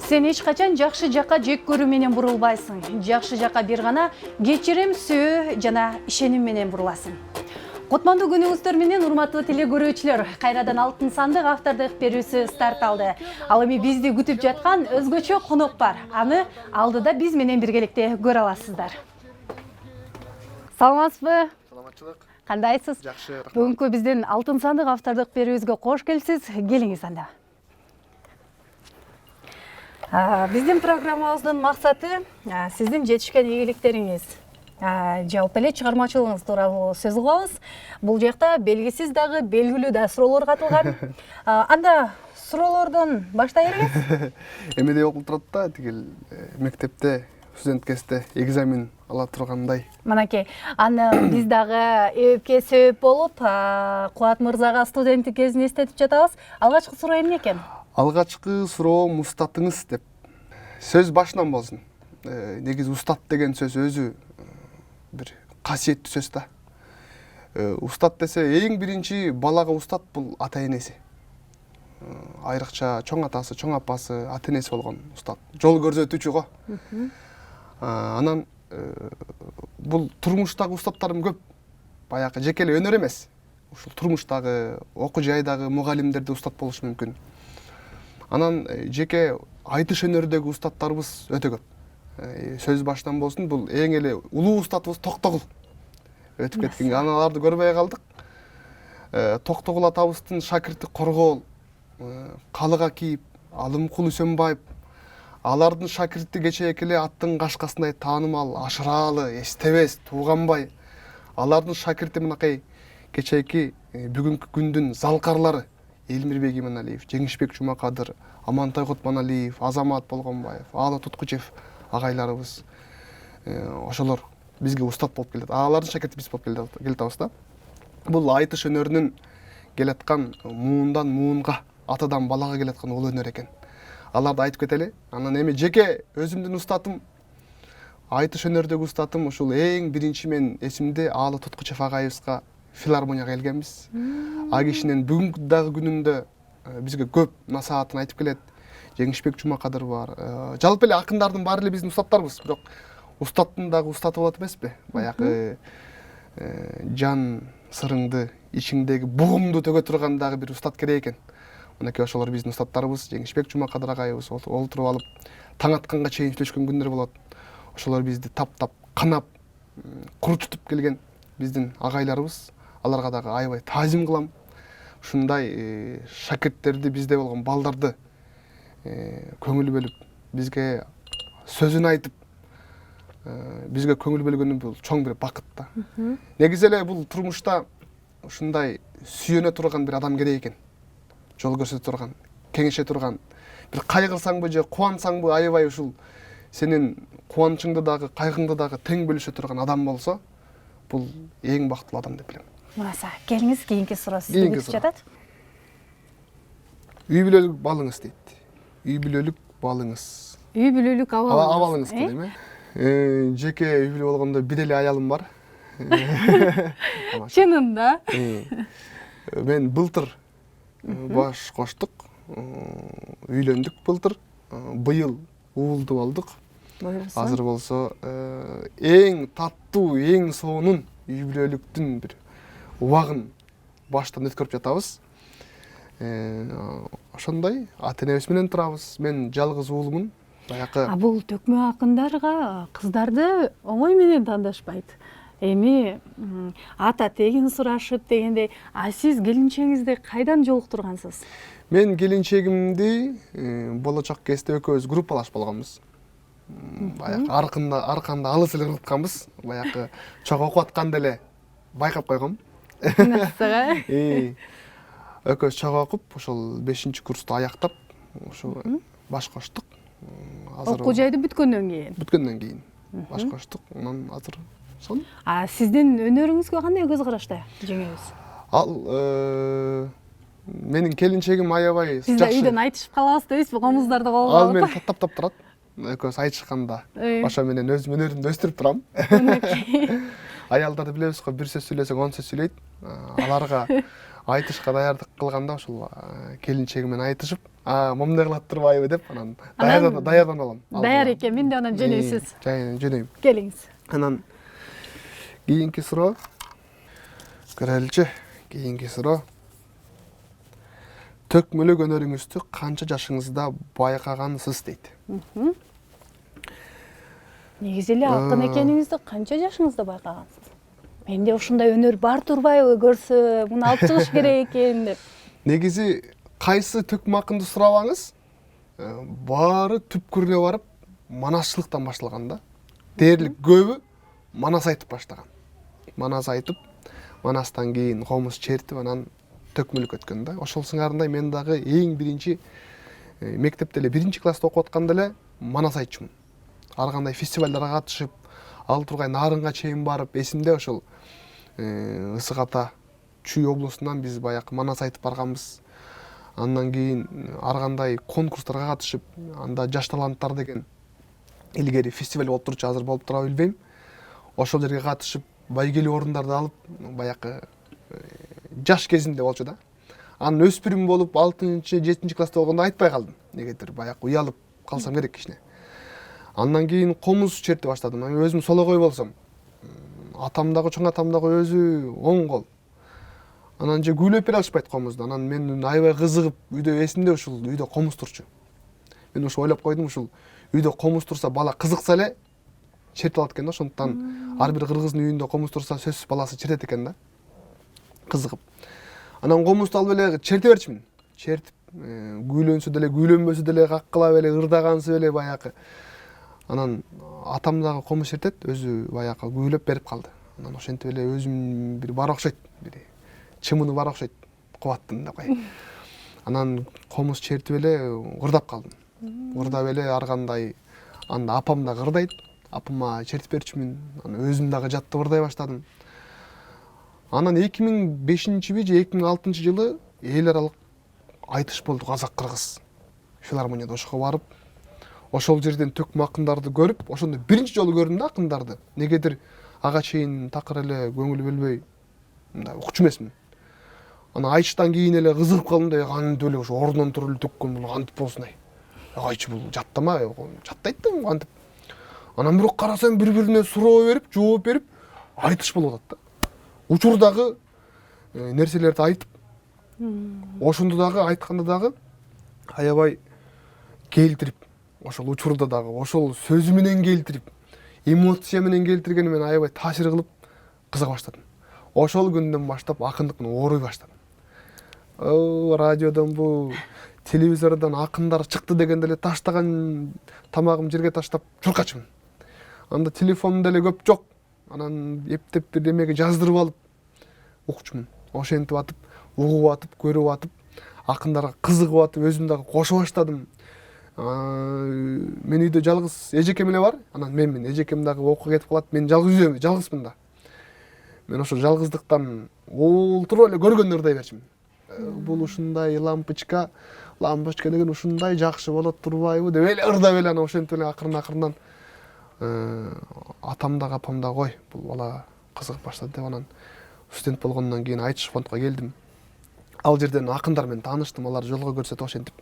Сен эч качан жакшы жакка жек көрүү менен бурулбайсың. Жакшы жакка бир гана кечирим, сүйүү жана ишеним менен буруласың. Кутмандуу күнүңүздөр менен урматтуу теле көрүүчүлөр, кайрадан алтын сандык автордук берүүсү старт алды. Ал эми бизди күтүп жаткан өзгөчө конок бар. Аны алдыда биз менен биргеликте көрө аласыздар. Саламатсызбы? Саламатчылык. Кандайсыз? Жакшы, рахмат. Бүгүнкү биздин алтын сандык автордук берүүбүзгө кош келипсиз. Келиңиз анда. Биздин программабыздын максаты сиздин жетишкен ийгиликтериңиз, жалпы эле чыгармачылыгыңыз тууралуу сөз кылабыз. Бул жакта белгисиз дагы белгилүү да суроолор катылган. Анда суроолордон баштай элек. Эмеде окуп турат да, тигил мектепте студенткесте экзамен ала тургандай. Манакей, аны биз дагы эбепке себеп болуп, Кубат мырзага студенттик кезин эстетип жатабыз. Алгачкы суроо эмне экен? Алгачкы суроом устатыңыз деп. Сөз башынан болсун. Негизи устат деген сөз өзү бир касиеттүү сөз да. Устат десе эң биринчи балага устат бул ата энеси. Айрыкча чоң атасы, чоң апасы, ата энеси болгон устат. Жол көрсөтүүчү го. Анан бул турмуштагы устаттарым көп. Баягы жеке эле өнөр эмес. Ушул турмуштагы, окуу жайдагы мугалимдер да устат болушу мүмкүн. Анан жеке айтыш өнөрдөгү устаттарыбыз өтө көп. Сөз башынан болсун, бул эң эле улуу устатыбыз Токтогул. Өтүп кеткен. Аналарды көрбөй калдык. Токтогул атабыздын шакирти Коргоол, калыга кийип, Алымкул Үсөнбаев, алардын шакирти кечээки эле аттын кашкасындай таанымал Ашыраалы, Эстебес, Тууганбай. Алардын шакирти мынакей кечээки бүгүнкү күндүн залкарлары Элмирбек Иманалиев, Жеңишбек Жумакадыр, Амантай Кутманалиев, Азамат Болгонбаев, Ала Туткучев агайларыбыз. Ошолор бизге устат болуп келет. Алардын шакирти биз болуп келатабыз да. Бул айтыш өнөрүнүн келаткан муундан муунга, атадан балага келаткан ул өнөр экен. Аларды айтып кетели. Анан эми жеке өзүмдүн устатым, айтыш өнөрдөгү устатым ушул эң биринчи мен эсимде Ала Туткучев агайыбызга филармонияга келгенбиз. А кишинин бүгүнкү дагы күнүндө бизге көп насаатын айтып келет. Жеңишбек Жумакадыр бар. Жалпы эле акындардын баары эле биздин устаттарыбыз, бирок устаттын дагы устаты болот эмеспи? Баягы жан сырыңды, ичиңдеги бугуңду төгө турган дагы бир устат керек экен. Мынакей ошолор биздин устаттарыбыз. Жеңишбек Жумакадыр агайыбыз олтуруп алып, таң атканга чейин сүйлөшкөн күндөр болот. Ошолор бизди таптап, канап, курчутуп келген биздин агайларыбыз. Аларга дагы аябай таазим кылам. Ушундай шакирттерди, бизде болгон балдарды көңүл бөлүп, бизге сөзүн айтып, бизге көңүл бөлгөнү бул чоң бир бакыт да. Негизи эле бул турмушта ушундай сүйөнө турган бир адам керек экен. Жол көрсөтө турган, кеңеше турган, бир кайгырсаңбы же кубансаңбы аябай ушул сенин кубанычыңды дагы, кайгыңды дагы тең бөлүшө турган адам болсо, бул эң бактылуу адам деп билем. Мынаса, келиңиз, кийинки суроо сизди күтүп жатат. Үй бүлөлүк балыңыз дейт. Үй бүлөлүк балыңыз. Үй бүлөлүк Абалыңыз дейм, жеке үй бүлө болгондо бир эле аялым бар. Чынында? Мен былтыр баш коштук. Үйлөндүк былтыр. Быйыл уулду болдук. Азыр болсо эң таттуу, эң сонун үй бүлөлүктүн бир убагын баштан өткөрүп жатабыз. Ошондой ата энебиз менен турабыз. Мен жалгыз уулумун. Баягы. Бул төкмө акындарга кыздарды оңой менен тандашпайт. Эми ата тегин сурашып дегендей, сиз келинчегиңизди кайдан жолуктургансыз? Мен келинчегимди болочок кезде экөөбүз группалаш болгонбуз. Баягы арканда алыс эле кыртканбыз. Баягы чок окуп атканда эле байкап койгом. Насага? Экөөбүз чок окуп, ошол 5-курсту аяктап, ошо баш коштук. Окуу жайды бүткөндөн кийин? Бүткөндөн кийин баш коштук. Анан азыр сон. Сиздин өнөрүңүзгө кандай көз карашта жеңебиз? Ал менин келинчегим аябай жакшы. Биз да үйдөн айтышып калабыз дейсизби, комуздарды колго алып? Ал мени таптап турат. Экөөбүз айтышканда. Ошо менен өзүм өнөрүмдү өстүрүп турам. Мынакей. Аялдарды билебиз го, бир сөз сүйлөсөң 10 сөз сүйлөйт. Аларга айтышка даярдык кылганда ошол келинчеги менен айтышып, момундай кылат турбайбы деп анан даярданып алам. Даяр экен, мен де анан жөнөйсүз. Жөнөйм. Келиңиз. Анан кийинки суроо көрөлүчү. Кийинки суроо. Төкмөлөк өнөрүңүздү канча жашыңызда байкагансыз дейт. Негизи эле акын экениңизди канча жашыңызда байкагансыз? Менде ушундай өнөр бар турбайбы, көрсө муну алып чыгыш керек экен деп. Негизи кайсы төкмө акынды сурабаңыз, баары түпкүрүнө барып манасчылыктан башталган да. Дээрлик көбү манас айтып баштаган. Манас айтып, манастан кийин комуз чертип, анан төкмөлүк өткөн да. Ошол сыңарындай мен дагы эң биринчи мектепте эле 1-класста окуп атканда эле манас айтчумун. Ар кандай фестивалдарга катышып, ал тургай Нарынга чейин барып, эсимде ошол Ысык Ата Чүй облусунан биз баягы манас айтып барганбыз. Андан кийин ар кандай конкурстарга катышып, анда жаш таланттар деген илгери фестиваль болуп турчу, азыр болуп тура билбейм. Ошол жерге катышып, байгелүү орундарды алып, баягы жаш кезимде болчу да. Анан өспүрүм болуп 6-7 класста болгондо айтпай калдым. Негедир баягы уялып калсам керек кичине. Андан кийин комуз чертип баштадым. Мен өзүм сологой болсом, атам дагы чоң атам дагы өзү оң кол. Анан же күйлөп бере алышпайт комузду. Анан мен аябай кызыгып, үйдө эсимде ушул үйдө комуз турчу. Мен ошо ойлоп койдум, ушул үйдө комуз турса бала кызыкса эле чертип алат экен да. Ошондуктан ар бир кыргыздын үйүндө комуз турса сөзсүз баласы чертет экен да. Кызыгып. Анан комузду алып эле черте берчимин. Чертип, күйлөнсө деле, күйлөнбөсө деле, каккылап эле, ырдагансып эле баягы. Анан атам дагы комуз чертет, өзү баягы күйлөп берип калды. Анан ошентип эле өзүм бир бар окшойт, бир чымыны бар окшойт, кубаттын да кой. Анан комуз чертип эле ырдап калдым. Ырдап эле ар кандай, анда апам дагы ырдайт, апама чертип берчүмүн. Анан өзүм дагы жаттап ырдай баштадым. Анан 2005-би же 2006-жылы эл аралык айтыш болду казак-кыргыз филармонияда. Ошого барып, ошол жерден төкмө акындарды көрүп, ошондо биринчи жолу көрдүм да акындарды. Негедир ага чейин такыр эле көңүл бөлбөй мындай укчу эмесмин. Анан айтыштан кийин эле кызыгып калдым да, кантип эле ошо ордунан туруп эле төккөн бул кантип болсун ай. Кайчы бул жаттама, жаттайт да кантип. Анан бирок карасам бири-бирине суроо берип, жооп берип, айтыш болуп атат да. Учурдагы нерселерди айтып, ошондо дагы айтканда дагы аябай келтирип, ошол учурда дагы ошол сөзү менен келтирип, эмоция менен келтиргени мен аябай таасир кылып кызыга баштадым. Ошол күндөн баштап акындык менен ооруй баштадым. Радиодон бу, телевизордон акындар чыкты дегенде эле таштаган тамагым жерге таштап чуркачумун. Анда телефонум деле көп жок. Анан эптеп бир эмеге жаздырып алып укчумун. Ошентип атып, угуп атып, көрүп атып, акындарга кызыгып атып, өзүм дагы кошо баштадым. Мен үйдө жалгыз эжекем эле бар. Анан менмин, эжекем дагы окууга кетип калат. Мен жалгызмын да. Мен ошо жалгыздыктан олтуруп эле көргөндө ырдай берчимин. Бул ушундай лампочка деген ушундай жакшы болот турбайбы деп эле ырдап эле анан ошентип эле акырын атам дагы апам дагы ой, бул бала кызыгып баштады деп анан студент болгондон кийин айтыш фондко келдим. Ал жерден акындар менен тааныштым, алар жолго көрсөтүп ошентип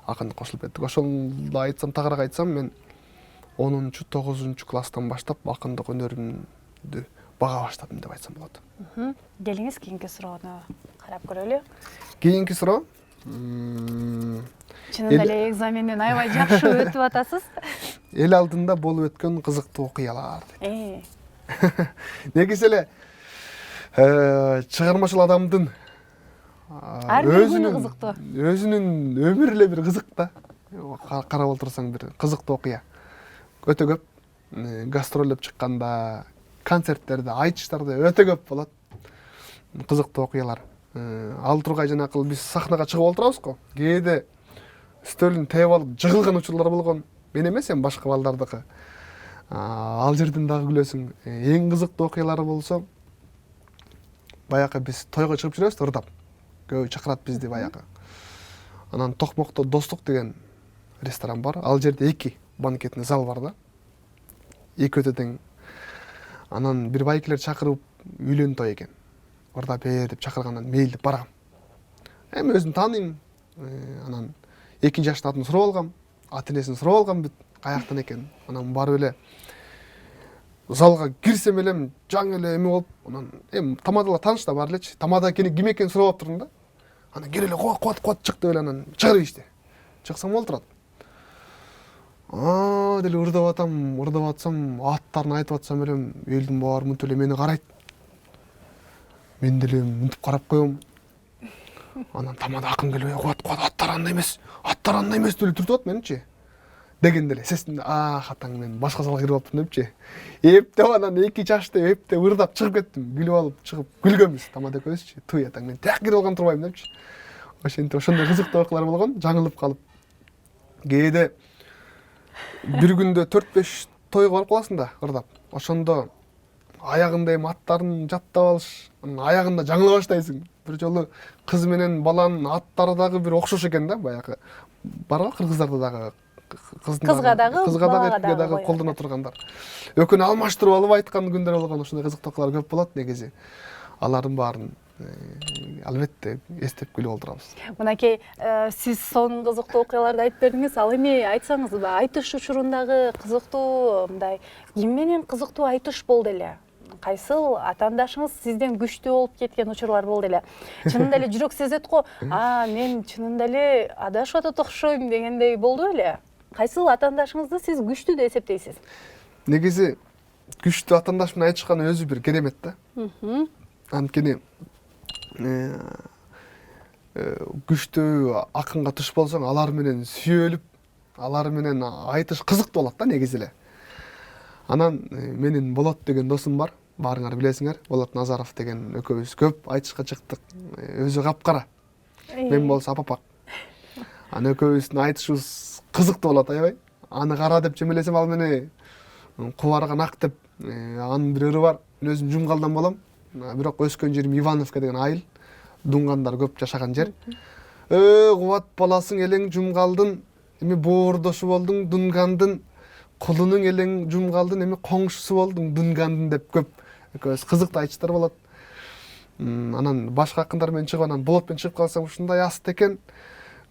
акындык кошулуп кеттик. Ошолду айтсам, тагыраак айтсам, мен 10-9 класстан баштап акындык өнөрүмдү бага баштадым деп айтсам болот. Келиңиз кийинки суроону карап көрөлү. Кийинки суроо. Чынында эле экзаменден аябай жакшы өтүп атасыз. Эл алдында болуп өткөн кызыктуу окуялар. Негизи эле чыгармачыл адамдын ар бир күнү кызыктуу. Өзүнүн өмүрү эле бир кызык да. Карап отурсаң бир кызыктуу окуя. Өтө көп гастролдоп чыкканда, концерттерде, айтыштарда өтө көп болот. Кызыктуу окуялар. Ал тургай жанакы биз сахнага чыгып отурабызго. Кээде стөлүн тээп алып жыгылган учурлар болгон. Мен эмес, башка балдардыкы. Ал жерден дагы күлөсүң. Эң кызыктуу окуялары болсо, баягы биз тойго чыгып жүрөбүз, ырдап. Көбү чакырат бизди баягы. Анан Токмокто Достук деген ресторан бар. Ал жерде 2 банкетный зал бар да. 2 өтө тең. Анан бир байкелер чакырып үйлөнүү той экен. Ырдап бер деп чакыргандан мейли барам. эми өзүм тааныйм. Анан 2 жаштын атын сурап алгам, ата энесин сурап алгам бүт каяктан экенин. Анан барып эле залга кирсем элем жаңы эле эме болуп, анан эми тамадалар тааныш да бар элечи. Тамада ким экенин сурап турдум да. Анан кире эле кубат чык деп эле анан чыгарып ийишти. Чыксам болуп турат. Деле ырдап атсам, аттарын айтып атсам элем, элдин баары мынтип эле мени карайт. Мен деле мынтип карап коем. Анан тамада акын келбей, кубат аттар андай эмес деп эле түртүп атат меничи. Дегенде эле сесимде хатаң мен башка залга кирип алыптырмын депчи. Эптеп анан 2 жашты эптеп ырдап чыгып кеттим. Күлүп алып чыгып күлгөнбүз тамада экөөбүзчү. Туй атаң мен тияк кирип алган турбайм депчи. Ошентип ошондой кызыктуу окуялар болгон, жаңылып калып. Кээде бир күндө 4-5 тойго барып каласың да ырдап. Ошондо аягында эми аттарын жаттап алыш, анан аягында жаңыла баштайсың. Бир жолу кыз менен баланын аттары дагы бир окшош экен да, баягы. Бар кыргыздарда дагы кызга дагы эркекке дагы колдоно тургандар. Экөөнү алмаштырып алып айткан күндөр болгон, ошондой кызыктуу окуялар көп болот негизи. Алардын баарын албетте эстеп күлүп олтурабыз. Мынакей, сиз сонун кызыктуу окуяларды айтып бердиңиз. Ал эми айтсаңыз, айтыш учурундагы кызыктуу мындай ким менен кызыктуу айтыш болду эле? Кайсыл атаандашыңыз сизден күчтүү болуп кеткен учурлар болду эле? Чынында эле жүрөк сезет го, мен чынында эле адашып атат окшойм дегендей болду эле? Кайсыл атаандашыңызды сиз күчтүү деп эсептейсиз? Негизи күчтүү атаандаш менен айтышкан өзү бир керемет да. Анткени күчтүү акынга туш болсоң, алар менен сүйөлүп, алар менен айтыш кызыктуу болот да негизи эле. Анан менин Болот деген досум бар, баарыңар билесиңер, Болот Назаров деген экөөбүз көп айтышка чыктык. Өзү капкара, мен болсо апапак. Анан экөөбүздүн айтышыбыз кызыктуу болот аябай. Аны кара деп жемелесем, ал мени кубарган ак деп. Анын бир ыры бар. Мен өзүм Жумгалдан болом. Бирок өскөн жерим Ивановка деген айыл. Дунгандар көп жашаган жер. Кубат баласың элең Жумгалдын, эми боордошу болдуң Дунгандын, кулунуң элең Жумгалдын, эми коңшусу болдуң Дунгандын деп көп экөөбүз кызыктуу айтыштар болот. Анан башка акындар менен чыгып, анан Болот менен чыгып калсам, ушундай аст экен,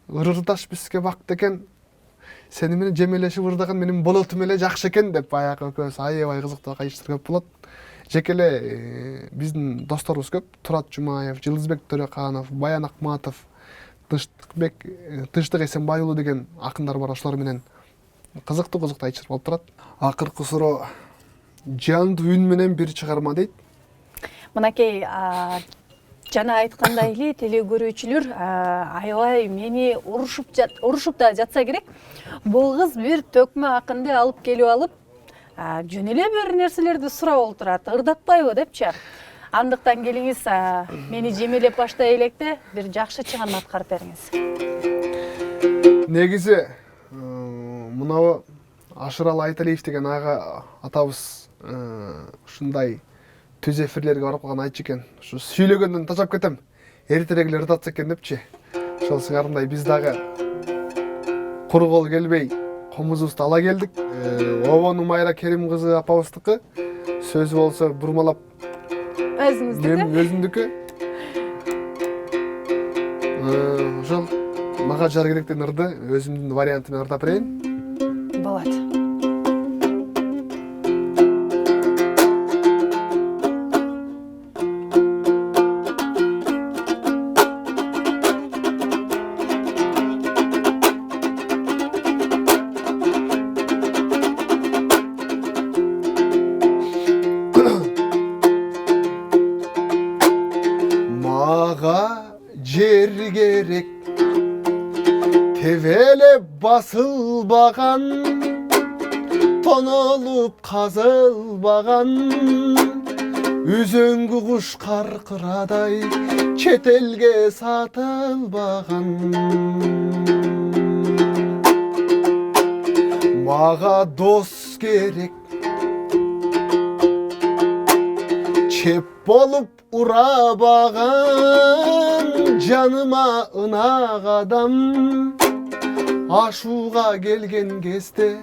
ырдаш бизге бакт экен, сени менен жемелешип ырдаган менин Болотум эле жакшы экен деп баягы экөөбүз аябай кызыктуу айтыштар көп болот. Жеке эле биздин досторубуз көп. Турат Жумаев, Жылдызбек Төрөканов, Баян Акматов, Тынчтык Эсенбай уулу деген акындар бар. Ошолор менен кызыктуу айтыштар болуп турат. Акыркы суроо жандуу үн менен бир чыгарма дейт. Мынакей, жана айткандай эле теле көрүүчүлөр аябай мени урушуп да жатса керек. Бул кыз бир төкмө акынды алып келип алып, жөн эле бир нерселерди сурап олтурат, ырдатпайбы депчи. Андыктан келиңиз, мени жемелеп баштай электе бир жакшы чыгарма аткарып бериңиз. Негизи мынабы Ашырал Айталиев деген ага атабыз ушундай түз эфирлерге барып калган айтчу экен. Ушу сүйлөгөндөн тажап кетем, эртерээк эле ырдатса экен депчи. Ошол сыңарындай биз дагы куру кол келбей комузубузду ала келдик. Обону Майра Керим кызы апабыздыкы, сөзү болсо бурмалап өзүмдүкү. Ошол мага жар керек деген ырды өзүмдүн вариантымен ырдап берейин. Болот. Жер керек тебелеп басылбаган, тонолуп казылбаган, үзөңгү куш каркырадай чет элге сатылбаган. Мага дос керек чеп болуп урабаган, жаныма ынак адам, ашууга келген кезде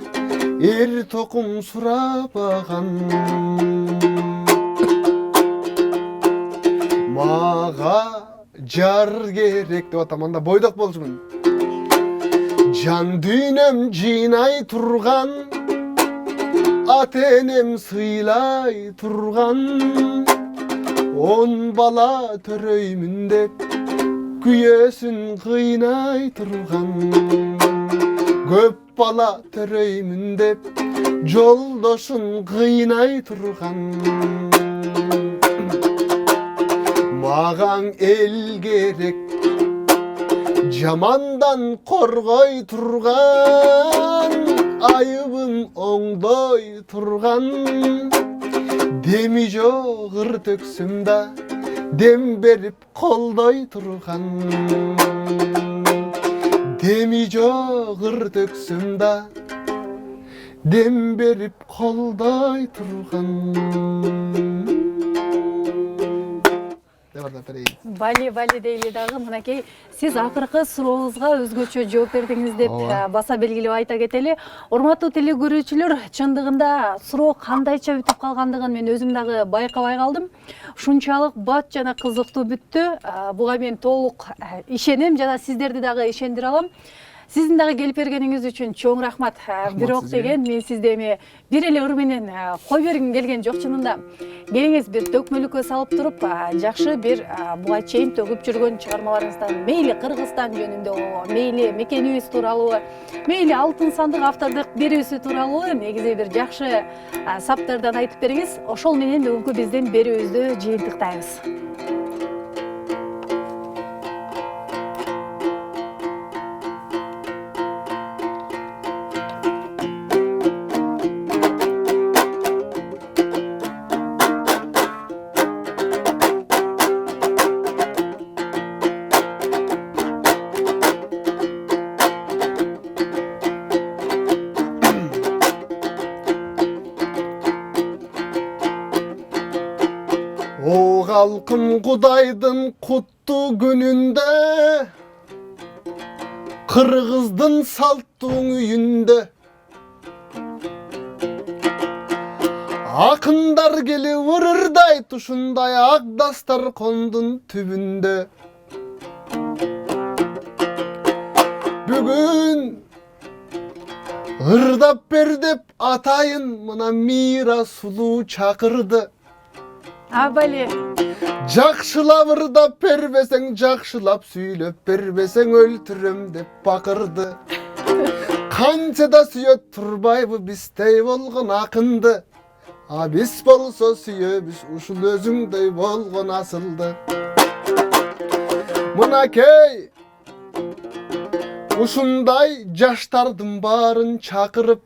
эр токум сурабаган. Мага жар керек деп атам, анда бойдок болчумун. Жан дүйнөм жыйнай турган, ата-энем сыйлай турган, 10 бала төрөймүн деп күйөөсүн кыйнай турган. Көп бала төрөймүн деп жолдошун кыйнай турган. Маған эл керек, жамандан коргой турган, айыбын оңдой турган. Деми жок ыр төксөм да, дем берип колдой турган. Деми жок ыр төксөм да, дем берип колдой турган. Бали дейли дагы, мынакей сиз акыркы сурооңузга өзгөчө жооп бердиңиз деп баса белгилеп айта кетели. Урматтуу телекөрүүчүлөр, чындыгында суроо кандайча бүтүп калгандыгын мен өзүм дагы байкабай калдым. Ушунчалык бат жана кызыктуу бүттү. Буга мен толук ишенем жана сиздерди дагы ишендире алам. Сиздин дагы келип бергениңиз үчүн чоң рахмат. Бирок деген мен сизди эми бир эле ыр менен кой бергим келген жок чынында. Келиңиз бир төкмөлүккө салып туруп, жакшы бир буга чейин төгүп жүргөн чыгармаларыңыздан, мейли Кыргызстан жөнүндө, мейли мекенибиз тууралуу, мейли Алтын сандык автордук берүүсү тууралуу негизи бир жакшы саптардан айтып бериңиз. Ошол менен бүгүнкү биздин берүүбүздү жыйынтыктайбыз. О халкым, Кудайдын куттуу күнүндө, Кыргыздын салттуу үйүндө акындар келип ырырдайт, ушундай ак дастаркондун түбүндө. Бүгүн ырдап бер деп атайын, мына Мира сулуу чакырды. Бали. Жакшылап ырдап бербесең, жакшылап сүйлөп бербесең, өлтүрөм деп бакырды. Канча да сүйөт турбайбы биздей болгон акынды, биз болсо сүйөбүз ушул өзүңдөй болгон асылды. Мынакей ушундай жаштардын баарын чакырып,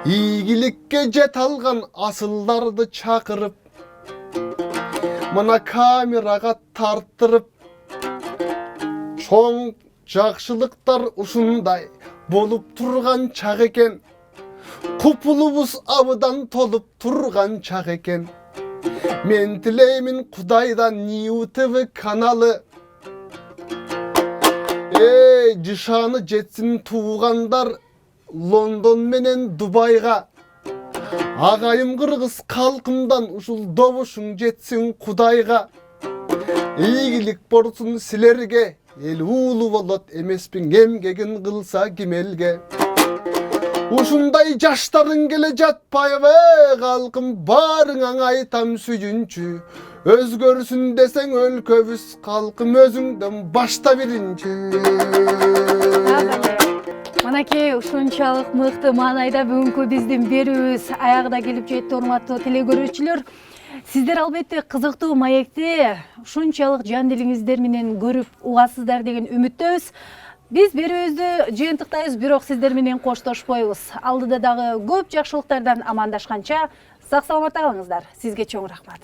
ийгиликке жете алган асылдарды чакырып, мына камерага тарттырып, чоң жакшылыктар ушундай болуп турган чак экен. Купулубуз абыдан толуп турган чак экен. Мен тилеймин Кудайдан New TV каналы жышаны жетсин туугандар Лондон менен Дубайга. Агайым кыргыз калкымдан ушул добушуң жетсин Кудайга. Ийгилик болсун силерге, эл уулу болот эмеспин, эмгегин кылса ким элге. Ушундай жаштарың келе жатпайбы калкым, баарыңа айтам сүйүнчү. Өзгөрсүн десең өлкөбүз калкым, өзүңдөн башта биринчи. Мынакей ушунчалык мыкты маанайда бүгүнкү биздин берүүбүз аягына келип жетти, урматтуу телекөрүүчүлөр. Сиздер албетте кызыктуу маекти ушунчалык жан дилиңиздер менен көрүп угасыздар деген үмүттөбүз. Биз берүүбүздү жыйынтыктайбыз, бирок сиздер менен коштошпойбуз. Алдыда дагы көп жакшылыктардан амандашканча сак саламатта калыңыздар. Сизге чоң рахмат.